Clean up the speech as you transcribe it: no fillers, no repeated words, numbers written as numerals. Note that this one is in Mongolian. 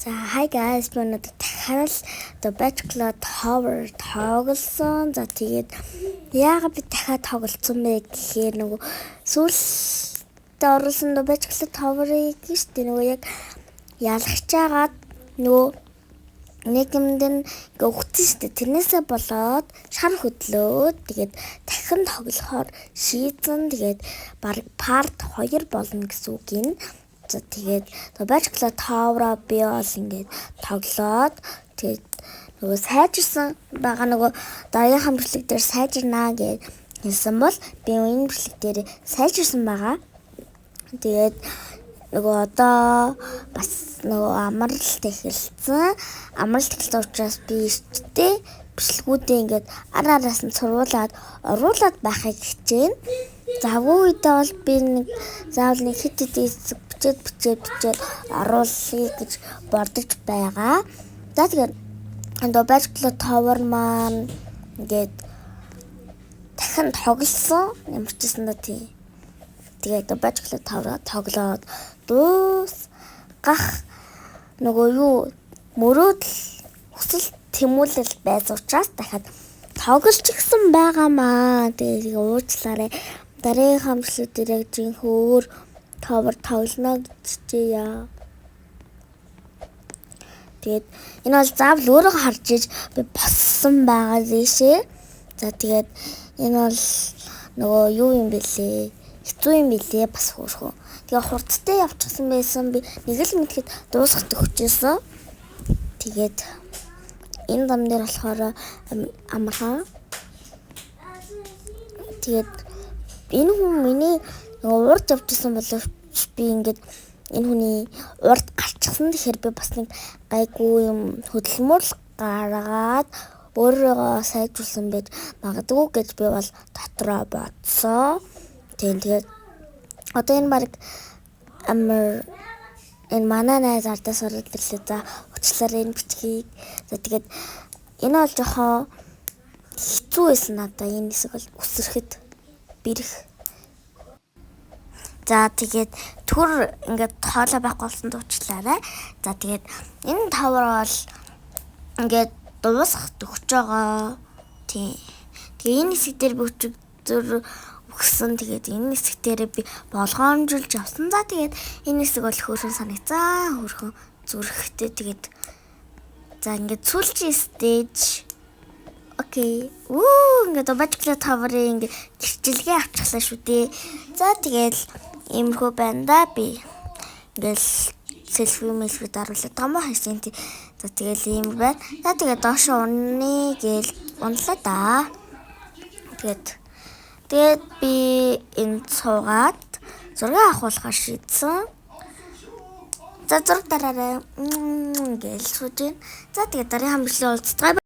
За hi guys, би өнөөдөр дахиад The Bachelor Tower тоглосон. За тэгээд яагаад би дахиад тоглолцсон бэ гэхээр нөгөө сүүлд оруулсан The Bachelor Tower-ыг штэ нөгөө яг ялгчаагаад нөгөө нэг юмдэн өгсөн штэ. Тэрнээсээ болоод шар хөдлөөд тэгээд дахин тоглохоор шийдсэн. Тэгээд баг part 2 болно гэсэн үг юм. За тэгээд The Bachelor Tower би бол ингээд тоглоод тэгээд нөгөө сайжирсан байгаа нөгөө дараагийн бичлэг дээр сайжирнаа гэж хэлсэн бол би энэ бичлэг дээр сайжирсан байгаа. Тэгээд нөгөө одоо бас нөгөө амралт эхэлсэн. Амралт эхэлсэн учраас би ихтэй бичлэгүүдээ ингээд араас нь цуруулаад оруулаад байхыг хичээнэ. Завгүй үедээ бол би нэг заавал нэг хит хэсэг бичээд оруулъя гэж бодож байгаа. За тэгээд The Bachelor Tower маань ингээд дахин тоглосон юм ч гэсэн да тий. Тэгээд The Bachelor Tower тоглоод дуусгах нөгөө юу мөрөөдөл хүсэл тэмүүлэл байсан учраас дахиад тоглож гисэн байгаамаа. Тэгээд уучлаарай. Дараагийн бичлэгээр яг жинхэнэ Tower тоглоно гэжээ. Тэгээд энэ бол заавал өөрөө харж иж би боссон байгаа зээшээ. За тэгээд энэ бол нөгөө юу юм бэлээ? Хэцүү юм бэлээ бас хөөрхөө. Тэгээд хурдтай явчихсан байсан би нэг л мэдхэд дуусгах төгчөөсөн. Тэгээд энэ дам дээр болохоор амархан. Тэгээд энэ хүн миний урд явчихсан боловч би ингээд энэ хүний урд гарчихсан. Тэгэхээр би бас нэг гайгүй юм хөдөлмөр гаргаад өөрийгөө сайжруулсан байж магадгүй гэж би бол дотроо бодсон. Тэгээд одоо энэ баг амар энэ манай найз ардаас ороод ирлээ. За уучлаарай энэ бичгийг. За тэгээд энэ бол жоохон хэцүү байсан надаа. Энэ хэсэг бол үсрэхэд бэрх. За тэгээд түр ингээд тоолоо байхгүй болсон дуучлаарай. За тэгээд энэ тавар бол ингээд дуусгах төгсөж байгаа. Тий. Тэгээ энэ хэсэг дээр би өчигдөр өгсөн. Тэгээд энэ хэсэг дээр би болгоомжуулж авсан. За тэгээд энэ хэсэг бол хөөрхөн санагцаа. Хөөрхөн зүрхтэй. Тэгээд за ингээд сүүлчийн стейж. Окей. Ингээд The Bachelor Tower-ийн ингээд гэрчлэгээ авчихлаа шүү дээ. За тэгээд иймэрхүү байна да би. Ингээл селфи даруулаад томоо хайсан. За тэгэл ийм байна. За тэгээд доош унны гээл унлаа да. Тэгээд би энэ цуугаад зураг авахулахаар шийдсэн. За зураг дараарай. Ингээл сууж байна. За тэгээд дараагийн бичлэг уулзцгаая.